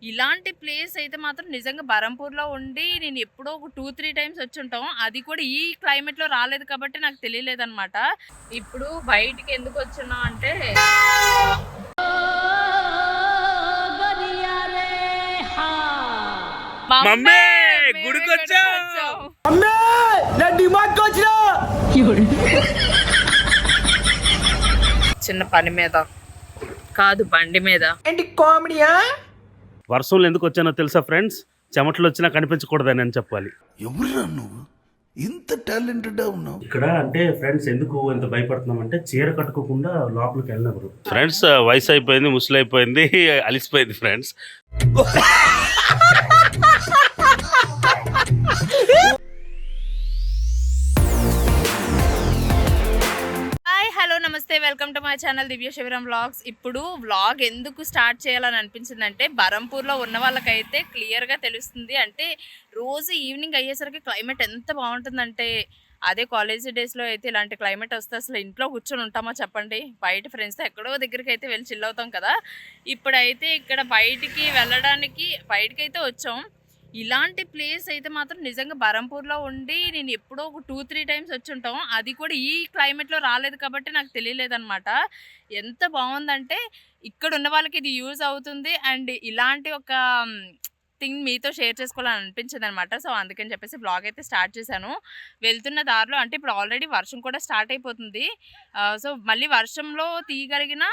ఇలాంటి ప్లేస్ అయితే మాత్రం నిజంగా బరంపూర్లో ఉండి నేను ఎప్పుడో ఒక 2-3 టైమ్స్ వచ్చి ఉంటాం. అది కూడా ఈ క్లైమేట్లో రాలేదు కాబట్టి నాకు తెలియలేదన్నమాట. ఇప్పుడు బయటికి ఎందుకు వచ్చున్నా అంటే మమ్మీ గుడికొచ్చా చిన్న పని మీద కాదు, బండి మీద. వర్షంలో ఎందుకు వచ్చానో తెలుసా ఫ్రెండ్స్? చెమటలు వచ్చినా కనిపించకూడదని అని చెప్పాలి. ఎవరురా నువ్వు ఇంత టాలెంటెడ్ ఉన్నావు? ఇక్కడ అంటే ఫ్రెండ్స్ ఎందుకు ఎంత భయపడుతున్నాం అంటే చీర కట్టుకోకుండా లోపలికి వెళ్ళినప్పుడు ఫ్రెండ్స్ వయసు అయిపోయింది, ముసలి అయిపోయింది, అలిసిపోయింది ఫ్రెండ్స్. హలో నమస్తే, welcome to my channel Divya Shivaram vlogs. ఇప్పుడు వ్లాగ్ ఎందుకు స్టార్ట్ చేయాలని అనిపించిందంటే బరంపూర్లో ఉన్న వాళ్ళకైతే క్లియర్గా తెలుస్తుంది. అంటే రోజు ఈవినింగ్ అయ్యేసరికి క్లైమేట్ ఎంత బాగుంటుందంటే, అదే కాలేజ్ డేస్లో అయితే ఇలాంటి క్లైమేట్ వస్తే అసలు ఇంట్లో కూర్చొని ఉంటామో చెప్పండి. బయట ఫ్రెండ్స్తో ఎక్కడో దగ్గరికి అయితే వెళ్ళి చిల్ అవుతాం కదా. ఇప్పుడైతే ఇక్కడ బయటికి వెళ్ళడానికి బయటకైతే వచ్చాం. ఇలాంటి ప్లేస్ అయితే మాత్రం నిజంగా బరంపూర్లో ఉండి నేను ఎప్పుడో ఒక 2-3 టైమ్స్ వచ్చి ఉంటాం. అది కూడా ఈ క్లైమేట్లో రాలేదు కాబట్టి నాకు తెలియలేదన్నమాట. ఎంత బాగుందంటే ఇక్కడ ఉన్న వాళ్ళకి ఇది యూజ్ అవుతుంది అండ్ ఇలాంటి ఒక థింగ్ మీతో షేర్ చేసుకోవాలని అనిపించింది అనమాట. సో అందుకని చెప్పేసి బ్లాగ్ అయితే స్టార్ట్ చేశాను. వెళ్తున్న దారిలో అంటే ఇప్పుడు ఆల్రెడీ వర్షం కూడా స్టార్ట్ అయిపోతుంది. సో మళ్ళీ వర్షంలో తీయగలిగిన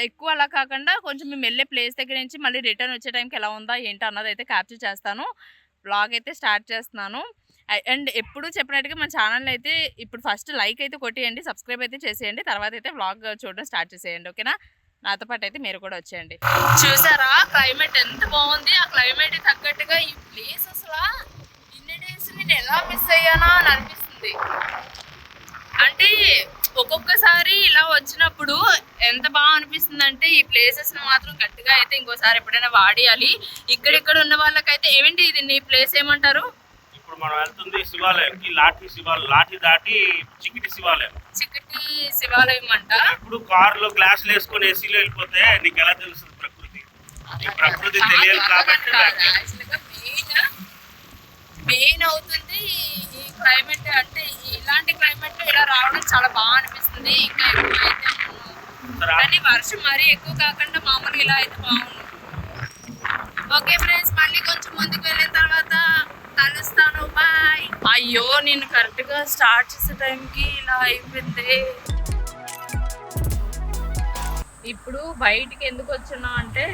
ఎక్కువ అలా కాకుండా కొంచెం మేము వెళ్ళే ప్లేస్ దగ్గర నుంచి మళ్ళీ రిటర్న్ వచ్చే టైంకి ఎలా ఉందా ఏంటో అన్నది అయితే క్యాప్చర్ చేస్తాను. బ్లాగ్ అయితే స్టార్ట్ చేస్తున్నాను. అండ్ ఎప్పుడు చెప్పినట్టుగా మన ఛానల్ అయితే ఇప్పుడు ఫస్ట్ లైక్ అయితే కొట్టేయండి, సబ్స్క్రైబ్ అయితే చేసేయండి, తర్వాత అయితే బ్లాగ్ చూడడం స్టార్ట్ చేసేయండి. ఓకేనా? నాతో పాటు అయితే మీరు కూడా వచ్చేయండి. చూసారా క్లైమేట్ ఎంత బాగుంది? ఆ క్లైమేట్ తగ్గట్టుగా ఈ ప్లేస్ అసలు ఇన్ని డేస్ నేను ఎలా మిస్ అయ్యానా అని అనిపిస్తుంది. అంటే ఒక్కొక్కసారి ఇలా వచ్చినప్పుడు ఎంత బాగా అనిపిస్తుంది అంటే ఈ ప్లేసెస్ మాత్రం గట్టిగా అయితే ఇంకోసారి ఎప్పుడైనా వాడియాలి. ఇక్కడిక్కడ ఉన్న వాళ్ళకైతే ఏమిటి ఇది నీ ప్లేస్ ఏమంటారు? ఇప్పుడు మనం వెళ్తుంది శివాలయంకి, లాఠీ దాటి చికిటి శివాలయం. చికిటి శివాలయం అంట. ఇప్పుడు కారులో గ్లాసులు వేసుకొని ఏసీలో వెళ్ళిపోతే నీకు ఎలా తెలుస్తుంది ప్రకృతి? ప్రకృతి తెలియదు కాబట్టి మెయిన్ అవుతుంది ఈ క్లైమేట్. అంటే ఇలాంటి క్లైమేట్ లో ఇలా రావడం చాలా బాగా అనిపిస్తుంది. ఇంకా ఎక్కువ అయితే కానీ వర్షం మరీ ఎక్కువ కాకుండా మామూలుగా ఇలా అయితే బాగుంది. ఓకే ఫ్రెండ్స్, మళ్ళీ కొంచెం ముందుకు వెళ్ళిన తర్వాత కలుస్తాను. బాయ్. అయ్యో నేను కరెక్ట్ గా స్టార్ట్ చేసే టైంకి ఇలా అయిపోయింది. ఇప్పుడు బయటికి ఎందుకు వచ్చున్నా అంటే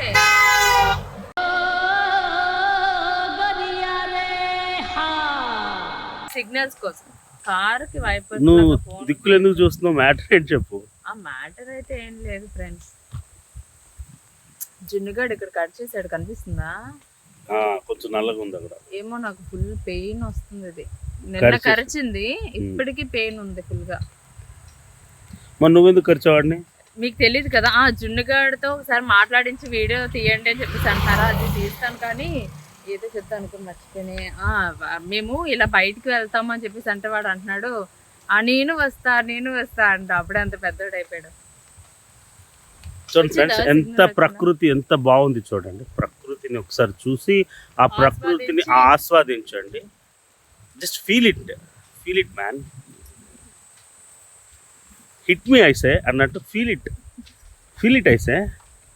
సిగ్నల్స్ కోసం కారుకి వైపర్. నువ్వు దిక్కులు ఎందుకు చూస్తున్నావు? మ్యాటర్ ఏంటి చెప్పు. ఆ మ్యాటర్ అయితే ఏం లేదు ఫ్రెండ్స్. జున్నుగాడు ఇక్కడ కట్ చేసాడు, కనిపిస్తుందా? కొంచెం నల్లగా ఉంది అక్కడ. ఏమో నాకు ఫుల్ పెయిన్ వస్తుంది. ఇది నిన్న కరిచింది, ఇప్పటికీ పెయిన్ ఉంది ఫుల్ గా. మరి నువ్వెందుకు ఖర్చువాడిని? మీకు తెలియదు కదా. జున్నుగాడితో ఒకసారి మాట్లాడించి వీడియో తీయండి అని చెప్పేసి అంటారా, అది తీస్తాను కానీ ఏదో చెప్తా అనుకుని మర్చిపోయి. మేము ఇలా బయటికి వెళ్తాము అని చెప్పేసి అంటే వాడు అంటున్నాడు నేను వస్తా అంట. అప్పుడే అంత పెద్దోడు అయిపోయాడు. చూడండి ఫ్రెండ్స్, ఎంత ప్రకృతి ఎంత బాగుంది చూడండి. ప్రకృతిని ఒకసారి చూసి ఆ ప్రకృతిని ఆస్వాదించండి. Just feel it man. హిట్ మీ ఐసే అన్నట్టు ఫీల్ ఇట్ ఐసే.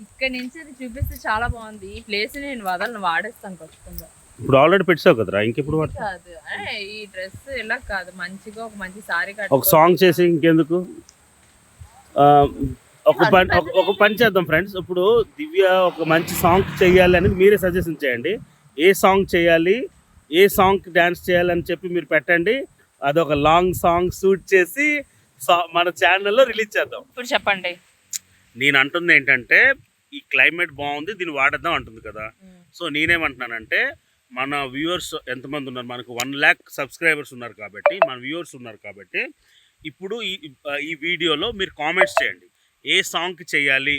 ఇక్కడ నుంచి అది చూపిస్తే చాలా బాగుంది. ఈ ప్లేస్ నేను వదలను, వాడేస్తాను ఖచ్చితంగా. ఇప్పుడు ఆల్రెడీ పెట్టావు కదరా, ఇంకెప్పుడు కాదు ఈ డ్రెస్ ఇలా కాదు, మంచిగా ఒక మంచి సారీ ఒక సాంగ్ చేసి ఇంకెందుకు. ఒక పని చేద్దాం ఫ్రెండ్స్. ఇప్పుడు దివ్య ఒక మంచి సాంగ్ చేయాలి అనేది మీరే సజెషన్ చేయండి. ఏ సాంగ్ చేయాలి, ఏ సాంగ్ డ్యాన్స్ చేయాలని చెప్పి మీరు పెట్టండి. అదొక లాంగ్ సాంగ్ షూట్ చేసి మన ఛానల్లో రిలీజ్ చేద్దాం. ఇప్పుడు చెప్పండి. నేను అంటుంది ఏంటంటే ఈ క్లైమేట్ బాగుంది, దీన్ని వాడేద్దాం అంటుంది కదా. సో నేనేమంటున్నానంటే మన వ్యూవర్స్ ఎంతమంది ఉన్నారు, మనకు 1 lakh సబ్స్క్రైబర్స్ ఉన్నారు కాబట్టి, మన వ్యూవర్స్ ఉన్నారు కాబట్టి ఇప్పుడు ఈ వీడియోలో మీరు కామెంట్స్ చేయండి. ఏ సాంగ్కి చేయాలి,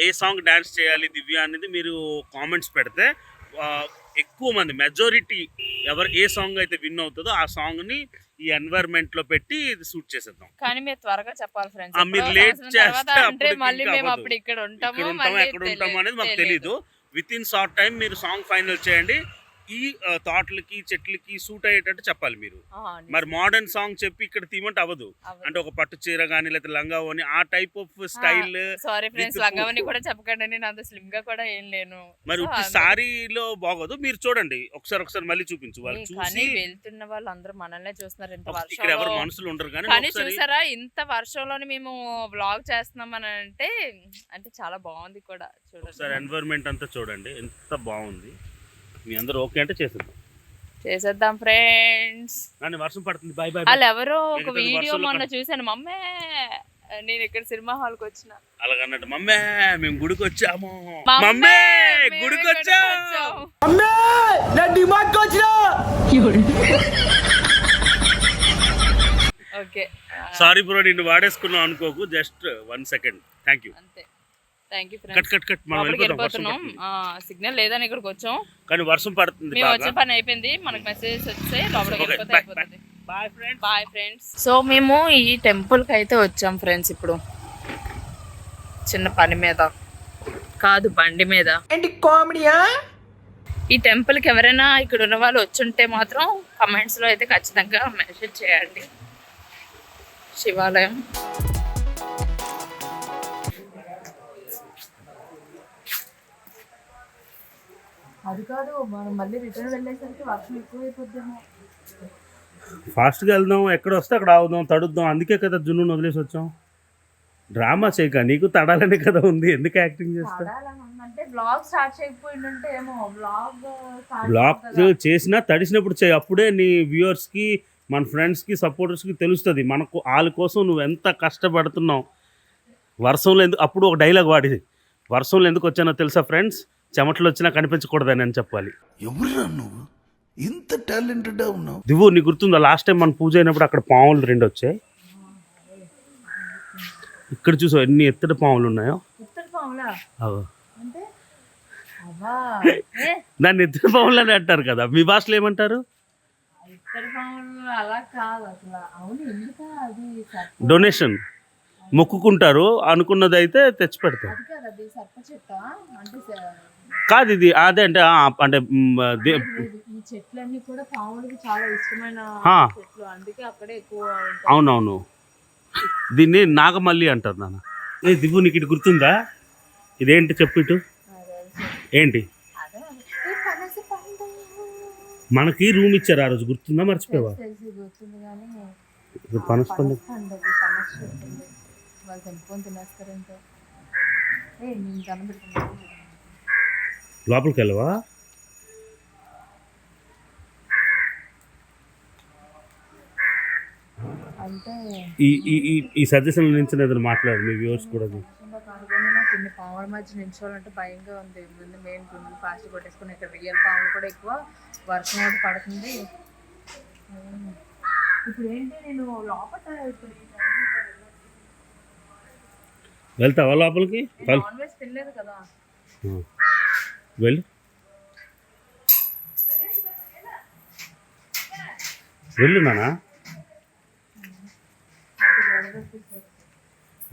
ఏ సాంగ్ డ్యాన్స్ చేయాలి దివ్య అనేది మీరు కామెంట్స్ పెడితే ఎక్కువ మంది మెజారిటీ ఎవరు ఏ సాంగ్ అయితే విన్ అవుతుందో ఆ సాంగ్ని ఈ ఎన్వైరన్మెంట్లో పెట్టి షూట్ చేసేద్దాం. కానీ మీరు త్వరగా చెప్పాలి ఫ్రెండ్స్. మీరు లేట్ చేస్తే మళ్ళీ మేము అప్పుడు ఇక్కడ ఉంటాము, ఎక్కడ ఉంటాము అనేది మాకు తెలీదు. విత్ ఇన్ షార్ట్ టైం మీరు సాంగ్ ఫైనల్ చేయండి. ఈ తోటలకి చెట్లకి సూట్ అయ్యేటట్టు చెప్పాలి మీరు. మరి మోడర్న్ సాంగ్ చెప్పి ఇక్కడ తీయమంటే అవ్వదు. అంటే ఒక పట్టు చీర కానీ లేకపోతే లంగా ఓని ఆ type of style. Sorry friends, లంగావని కూడా చెప్పకండి, నేను అంత స్లిమ్ గా కూడా ఏం లేను. మరి సారీలో బాగోదు. మీరు చూడండి ఒకసారి మళ్ళీ చూపించు. వాళ్ళు చూసి వెళ్తున్న వాళ్ళు అందరూ మనల్నే చూస్తున్నారు. ఇంత ఇక్కడ ఎవరు వర్షంలో మనుషులు ఉండరు కానీ చూసారా, ఇంత వర్షంలోని మేము వ్లాగ్ చేస్తున్నాం అని అంటే చాలా బాగుంది కూడా. చూడండి ఎన్విరాన్మెంట్ అంతా చూడండి ఎంత బాగుంది. మీ అందరూ ఓకే అంటే చేసేద్దాం ఫ్రెండ్స్. కానీ వర్షం పడుతుంది. Bye bye. వాళ్ళు ఎవరో ఒక వీడియో మొన్న చూసాను, మమ్మే నేను ఇక్కడ సినిమా హాల్కి వచ్చిన అలాగన్నట్టు, మమ్మే మేము గుడికి వచ్చాము, మమ్మే గుడికి వచ్చాము. ఓకే సారీ బ్రో, నిన్ను వాడేసుకున్నాం అనుకోకు. Just 1 second. Thank you. అంతే. Thank you cut friends. Cut cut. మనం వెళ్ళిపోతున్నాం. సిగ్నల్ లేదని ఇక్కడికి వచ్చాం. కానీ వర్షం పడుతుంది. మేము వచ్చిన పని అయిపోయింది, మనకు మెసేజ్ వస్తే లోపలికి వెళ్ళిపోతే అయిపోతుంది. Bye friends. Bye friends. So మేము ఈ టెంపుల్కి అయితే వచ్చాం ఫ్రెండ్స్. ఇప్పుడు చిన్న పని మీద కాదు, బండి మీద. ఏంటి కామెడీయా? ఈ టెంపుల్కి ఎవరైనా ఇక్కడ ఉన్న వాళ్ళు వచ్చుంటే మాత్రం కమెంట్స్లో అయితే ఖచ్చితంగా మెసేజ్ చేయండి. శివాలయం. అది కాదు, మనం మళ్ళీ రిటర్న్ వెళ్ళేసరికి వర్షం ఎక్కువైపోద్దేమో. ఫాస్ట్గా వెళ్దాం, ఎక్కడ వస్తే అక్కడ ఆగుదాం, తడుద్దాం. అందుకే కదా జున్ను వదిలేసి వచ్చాం. డ్రామా చేయక, నీకు తడాలనే కదా ఉంది. ఎందుకు యాక్టింగ్ చేస్తా? అంటే బ్లాగ్ స్టార్ట్ చేయకపోయిందంటే ఏమో. బ్లాగ్ చేసినా తడిసినప్పుడు చేయి. అప్పుడే నీ వ్యూవర్స్కి, మన ఫ్రెండ్స్కి, సపోర్టర్స్కి తెలుస్తుంది మనకు వాళ్ళ కోసం నువ్వు ఎంత కష్టపడుతున్నావు. వర్షంలో ఎందుకు, అప్పుడు ఒక డైలాగ్ వాడి, వర్షంలో ఎందుకు వచ్చానో తెలుసా ఫ్రెండ్స్? చెమటలు వచ్చినా కనిపించకూడదని అని చెప్పాలి. ఎవరురా నువ్వు ఇంత టాలెంటెడ్ ఉన్నావు? దివ్వు, నీకు గుర్తుందా లాస్ట్ టైం మన పూజ అయినప్పుడు అక్కడ పాములు 2 వచ్చాయి. ఇక్కడ చూసావు ఎన్ని ఎత్తడి పాములు ఉన్నాయో. దాన్ని ఎత్తడి పాములు అని అంటారు కదా, మీ భాషలో ఏమంటారు? డొనేషన్ మొక్కుకుంటారు, అనుకున్నది అయితే తెచ్చి పెడతారు. కాదు ఇది అదే అంటే అంటే ఈ చెట్లన్నీ కూడా పాములకి చాలా ఇష్టమైన చెట్లు, అందుకే అక్కడే ఎక్కువ. అవునవును, దీన్ని నాగమల్లి అంటారు నాన్న. ఏ దివ్వు, నీకు ఇటు గుర్తుందా? ఇదేంటి చెప్పు ఇటు. ఏంటి? మనకి రూమ్ ఇచ్చారు ఆ రోజు, గుర్తుందా? మర్చిపోయావా? పనస పండు వాళ్ళు తెంపుకొని తినేస్తారంటే లోపలికి వెళ్ళవా? అంటే ఈ సజెషన్ నుంచి ఏదైనా మాట్లాడు, మీ వ్యూవర్స్ కూడా. కొన్ని పాముల మధ్య నిల్చోవాలంటే భయంగా ఉంది. ముందు మెయిన్ గుండెలు ఫాస్ట్ కొట్టేసుకుని, ఇక్కడ రియల్ పాములు కూడా ఎక్కువ. వర్షం ఒకటి పడుతుంది. ఇప్పుడు ఏంటి, నేను లోపల వెళ్తావా లోపలికి? నాన్ వెజ్ తినలేదు కదా. వెళ్ళు వెళ్ళు నానా.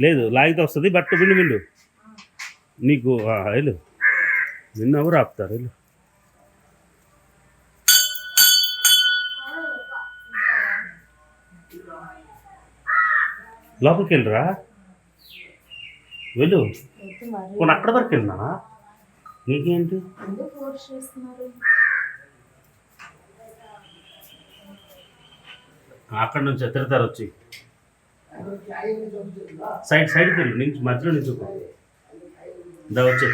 లేదు లాగితే వస్తుంది, బట్ విండు నీకు. వెళ్ళు, నిన్ను ఎవరు ఆపుతారు? వెళ్ళు. లోపలికి వెళ్ళరా, వెళ్ళు. కొన్ని అక్కడ వరకు వెళ్ళినా నీకేంటి? అక్కడ నుంచి తిరుగుతారు వచ్చి సైడ్కి వెళ్ళు, నుంచి మధ్యలో నిల్చుకో. వచ్చే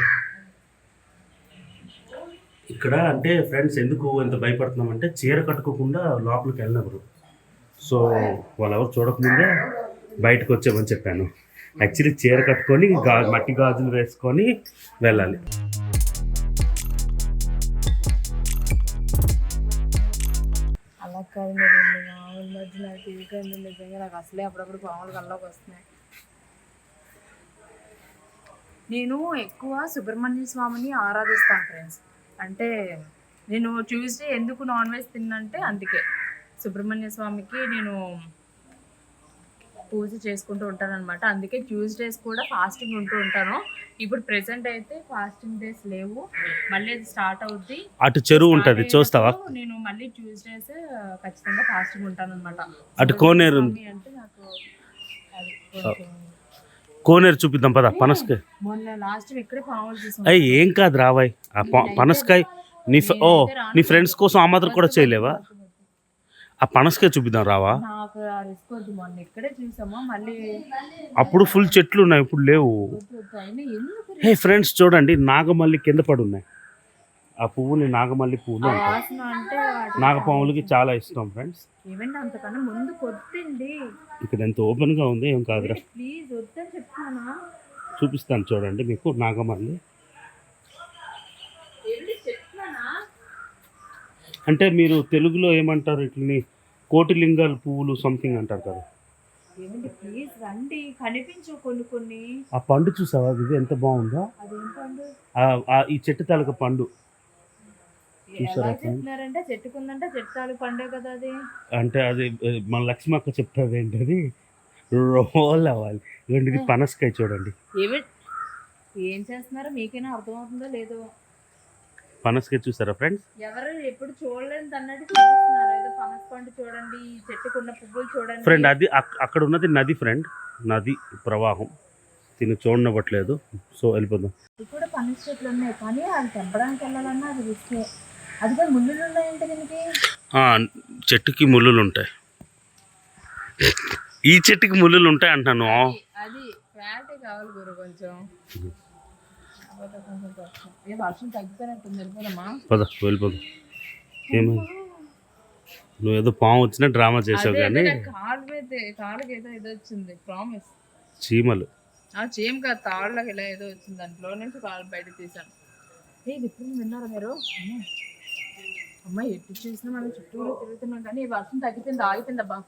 ఇక్కడ అంటే ఫ్రెండ్స్ ఎందుకు ఎంత భయపడుతున్నామంటే చీర కట్టుకోకుండా లోపలికి వెళ్ళినప్పుడు. సో వాళ్ళు ఎవరు చూడకముందే బయటకు వచ్చామని చెప్పాను. యాక్చువల్లీ చీర కట్టుకొని మట్టి గాజులు వేసుకొని వెళ్ళాలి. అలా కాదు, మీరు మామూలు మధ్య నాకు ఇవ్వకండి. నిజంగా నాకు అసలే అప్పుడప్పుడు పాములు కల్లోకి వస్తున్నాయి. నేను ఎక్కువ సుబ్రహ్మణ్య స్వామిని ఆరాధిస్తాను ఫ్రెండ్స్. అంటే నేను ట్యూస్డే ఎందుకు నాన్ వెజ్ తిన్నంటే అందుకే. సుబ్రహ్మణ్య స్వామికి నేను పూజ చేసుకుంటూ ఉంటాను అనమాట. అందుకే ట్యూస్డేస్ కూడా ఫాస్టింగ్ ఉంటూ ఉంటాను. ఇప్పుడు ప్రెసెంట్ అయితే ఫాస్టింగ్ డేస్ లేవు, మళ్ళీ అది స్టార్ట్ అవుద్ది. అటు చెరువు ఉంటుంది చూస్తావా? నేను మళ్ళీ ట్యూస్డేస్ ఖచ్చితంగా ఫాస్టింగ్ ఉంటాను అనమాట. అటు కోనేరు అంటే నాకు అది కొంచెం కోనేరు చూపిద్దాం పద. పనసకాయ మొన్న లాస్ట్ ఇక్కడే పాములు చూసాం. అయ్యి ఏం కాదు రావాయ్. ఆ పనసకాయ నీ ఫ్రెండ్స్ కోసం ఆ మాత్రం కూడా చేయలేవా? ఆ పనసకాయ చూపిద్దాం రావా? నాకు రిస్క్ వద్దు, మొన్న ఇక్కడే చూసామా మళ్ళీ. అప్పుడు ఫుల్ చెట్లు ఉన్నాయి, ఇప్పుడు లేవు. హే ఫ్రెండ్స్ చూడండి, నాగమల్లి కింద పడి ఉన్నాయి. ఆ పువ్వుని నాగమల్లి పువ్వులు అంటారు. వాసన అంటే నాగపాములకి చాలా ఇష్టం ఫ్రెండ్స్. ఏమంటే అంతకన్నా ముందు కొద్దండి. ఇక్కడ ఎంత ఓపెన్ గా ఉంది, ఏం కాదురా. ప్లీజ్ వద్దని చెప్తానా? చూపిస్తాను చూడండి మీకు నాగమల్లి. అంటే మీరు తెలుగులో ఏమంటారు ఇట్లని? కోటిలింగాల పువ్వులు సంథింగ్ అంటారు కదా. ఏమండి ప్లీజ్ రండి, కనిపించు కొన్ని కొన్ని. ఆ పండు చూసావా? ఇది ఎంత బాగుందో. అదేం పండు? ఈ చెట్టు తాలూకా పండు ఎలా చెప్తున్నారంటే చెట్టుకుందంటే చెట్టు తాలూకు పండే కదా అది. అంటే అది మన లక్ష్మి అక్క చెప్తారు ఏంటది, రోల్ అవ్వాలి. ఇవ్వండి, ఇది పనసకాయ చూడండి. ఏం చేస్తున్నారో మీకైనా అర్థమవుతుందో లేదో. పనసకాయ చూసారా ఫ్రెండ్స్? ఎవరు ఎప్పుడు చూడలేదు అన్నట్టు చూపిస్తున్నారు. ఏదో పనస పండు చూడండి, చెట్టుకున్న పువ్వులు చూడండి. ఫ్రెండ్ అది అక్కడ ఉన్నది నది ఫ్రెండ్, నది ప్రవాహం. తిని చూడనివ్వట్లేదు, సో వెళ్ళిపోదాం. ఇది కూడా పనస చెట్లు ఉన్నాయి, కానీ అది తెంపడానికి వెళ్ళాలన్నా అది రిస్కే. అది కూడా ముళ్ళులు ఉన్నాయంటే దీనికి. చెట్టుకి ముళ్ళులు ఉంటాయి. ఈ చెట్టుకి ముళ్ళులు ఉంటాయి అంటాను. అది ఫ్యాటే కావాలి గురు కొంచెం. ఏ వర్షం తగ్గిపోయినట్టుంది, వెళ్ళిపోదామా? పద వెళ్ళిపోదాం. ఏమో నువ్వు ఏదో పాము వచ్చినా డ్రామా చేసావు కానీ కాళ్ళకి ఏదో ఏదో వచ్చింది ప్రామిస్. చీమలు చీమ కాదు, తాళ్ళకి ఇలా ఏదో వచ్చింది, దాంట్లో నుంచి కాళ్ళు బయట తీసాను. ఇది ఇప్పుడు విన్నారా మీరు? అమ్మ ఎటు చూసినా మనం చుట్టూరు తిరుగుతున్నాం, కానీ ఈ వర్షం తగ్గిపోయింది, ఆగిపోయింది. అబ్బా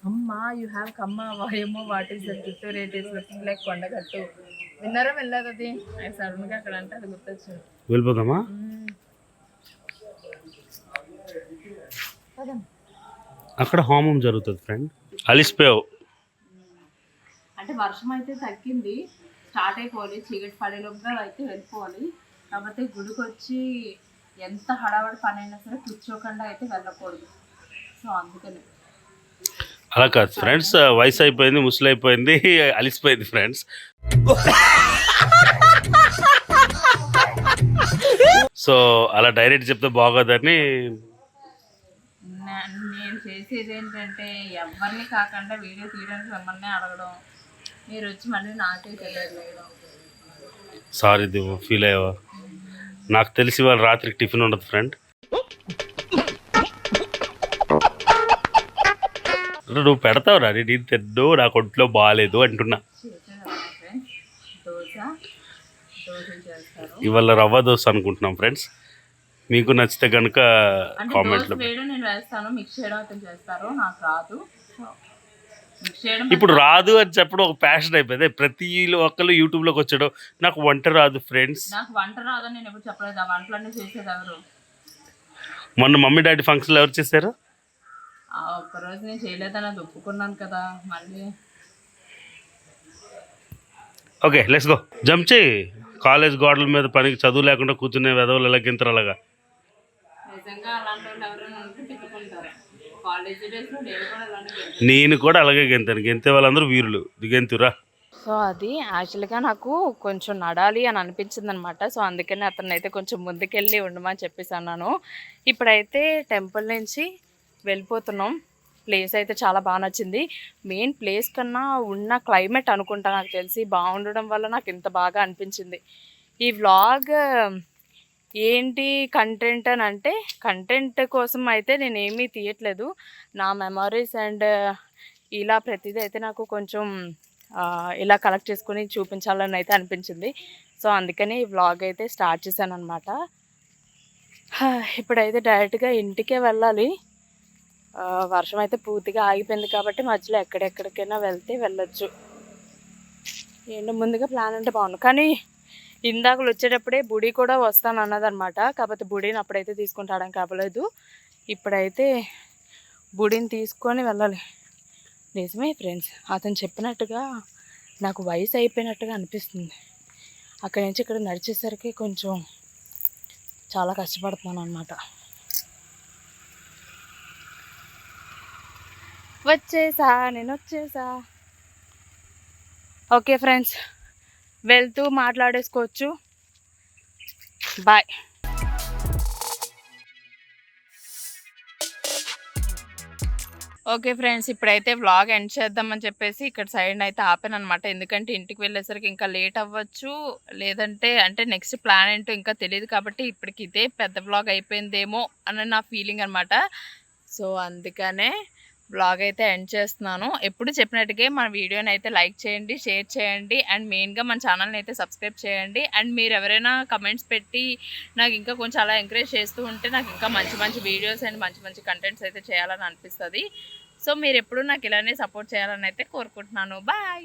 అమ్మా యూ హ్యావ్ కమ్మ వాయమ్మో వాట్ ఈస్ ద చుట్టూరు it is looking like Kondagattu. విన్నారా? వెళ్ళదు అది సడన్ గా అక్కడ అంటే అది గుర్తొచ్చింది. వెళ్ళిపోదామా? అక్కడ హోమం జరుగుతుంది ఫ్రెండ్. అలిసిపోయావు అంటే వర్షం అయితే తగ్గింది, స్టార్ట్ అయిపోవాలి, చీకటి పడేలోపుగా అయితే వెళ్ళిపోవాలి. కాకపోతే గుడికి వచ్చి ఎంత హడావడి పని అయినా సరే కూర్చోకుండా అయితే వెళ్ళకూడదు. సో అందుకని అలా కాదు ఫ్రెండ్స్, వయసు అయిపోయింది, ముసలి అయిపోయింది, అలిసిపోయింది ఫ్రెండ్స్. సో అలా డైరెక్ట్ చెప్తే బాగోదని నేను చేసేది ఏంటంటే ఎవరిని కాకుండా వీడియో తీయడానికి మిమ్మల్ని అడగడం, మీరు వచ్చి మళ్ళీ నాకే తెలియడం. సారీ దివ్వు, ఫీల్ అయ్యావా? నాకు తెలిసి వాళ్ళు రాత్రికి టిఫిన్ ఉండదు ఫ్రెండ్. నువ్వు పెడతావు రా, నేను తిన్ను, నాకు ఒంట్లో బాగాలేదు అంటున్నా. ఇవాళ రవ్వ దోశ అనుకుంటున్నాం ఫ్రెండ్స్. మీకు నచ్చితే కనుక కామెంట్లో. నేను వేస్తాను, మిక్స్ చేయడం అయితే చేస్తారు, నాకు రాదు. ఇప్పుడు రాదు అని చెప్పడం ఒక ప్యాషన్ అయిపోయింది. ప్రతి ఒక్కరు యూట్యూబ్లోకి వచ్చాడు, నాకు వంట రాదు ఫ్రెండ్స్. నాకు వంట రాదని నేను ఎప్పుడు చెప్పలేదు. ఆ వంటలన్నీ చేసేది ఎవరు? మొన్న మమ్మీ డాడీ ఫంక్షన్లో ఎవరు చేశారు? ఒక్కరోజు నేను చేయలేదని అది ఒప్పుకున్నాను కదా మళ్ళీ. Okay let's go. జంప్ చేయి. కాలేజ్ గోడల మీద పనికి చదువు లేకుండా కూర్చునే వెదవులు ఎలా గింతరు అలాగా. నిజంగా అలాంటి వాళ్ళు ఎవరైనా ఉంటే తిట్టుకుంటారు. కాలేజ్ డేస్లో నేను కూడా అలాగే గెంతాను. గెంతే వాళ్ళందరూ వీరులు, గెంతురా. సో అది యాక్చువల్గా నాకు కొంచెం నడాలి అని అనిపించింది అనమాట. సో అందుకని అతను అయితే కొంచెం ముందుకెళ్ళి ఉండమని చెప్పేసి అన్నాను. ఇప్పుడైతే టెంపుల్ నుంచి వెళ్ళిపోతున్నాం. ప్లేస్ అయితే చాలా బాగా నచ్చింది. మెయిన్ ప్లేస్ కన్నా ఉన్న క్లైమేట్ అనుకుంటా, నాకు తెలిసి బాగుండడం వల్ల నాకు ఇంత బాగా అనిపించింది. ఈ వ్లాగ్ ఏంటి కంటెంట్ అని అంటే, కంటెంట్ కోసం అయితే నేను ఏమీ తీయట్లేదు. నా మెమరీస్ అండ్ ఇలా ప్రతిదీ అయితే నాకు కొంచెం ఇలా కలెక్ట్ చేసుకుని చూపించాలని అయితే అనిపించింది. సో అందుకని ఈ వ్లాగ్ అయితే స్టార్ట్ చేశాను అనమాట. ఇప్పుడైతే డైరెక్ట్గా ఇంటికే వెళ్ళాలి. వర్షం అయితే పూర్తిగా ఆగిపోయింది కాబట్టి మధ్యలో ఎక్కడెక్కడికైనా వెళ్ళొచ్చు. ఏంటో ముందుగా ప్లాన్ అంటే బాగుండు, కానీ ఇందాకలు వచ్చేటప్పుడే బుడి కూడా వస్తాను అన్నదనమాట. కాకపోతే బుడిని అప్పుడైతే తీసుకుంటాడని కావలేదు. ఇప్పుడైతే బుడిని తీసుకొని వెళ్ళాలి. నిజమే ఫ్రెండ్స్, అతను చెప్పినట్టుగా నాకు వయసు అయిపోయినట్టుగా అనిపిస్తుంది. అక్కడి నుంచి ఇక్కడ నడిచేసరికి కొంచెం చాలా కష్టపడుతున్నాను అనమాట. నేను వచ్చేసా. ఓకే ఫ్రెండ్స్, వెళ్తూ మాట్లాడేసుకోవచ్చు. బాయ్. ఓకే ఫ్రెండ్స్, ఇప్పుడైతే వ్లాగ్ ఎండ్ చేద్దామని చెప్పేసి ఇక్కడ సైడ్ అయితే ఆపాను అనమాట. ఎందుకంటే ఇంటికి వెళ్ళేసరికి ఇంకా లేట్ అవ్వచ్చు, లేదంటే అంటే నెక్స్ట్ ప్లాన్ ఏంటో ఇంకా తెలియదు. కాబట్టి ఇప్పటికి ఇదే పెద్ద వ్లాగ్ అయిపోయిందేమో అని నా ఫీలింగ్ అనమాట. సో అందుకనే వ్లాగ్ అయితే ఎండ్ చేస్తున్నాను. ఎప్పుడు చెప్పినట్టుగా మన వీడియోని అయితే లైక్ చేయండి, షేర్ చేయండి, అండ్ మెయిన్గా మన ఛానల్ని అయితే సబ్స్క్రైబ్ చేయండి. అండ్ మీరు ఎవరైనా కమెంట్స్ పెట్టి నాకు ఇంకా కొంచెం అలా ఎంకరేజ్ చేస్తూ ఉంటే నాకు ఇంకా మంచి మంచి వీడియోస్ అండ్ మంచి మంచి కంటెంట్స్ అయితే చేయాలని అనిపిస్తుంది. సో మీరు ఎప్పుడు నాకు ఇలానే సపోర్ట్ చేయాలని అయితే కోరుకుంటున్నాను. బాయ్.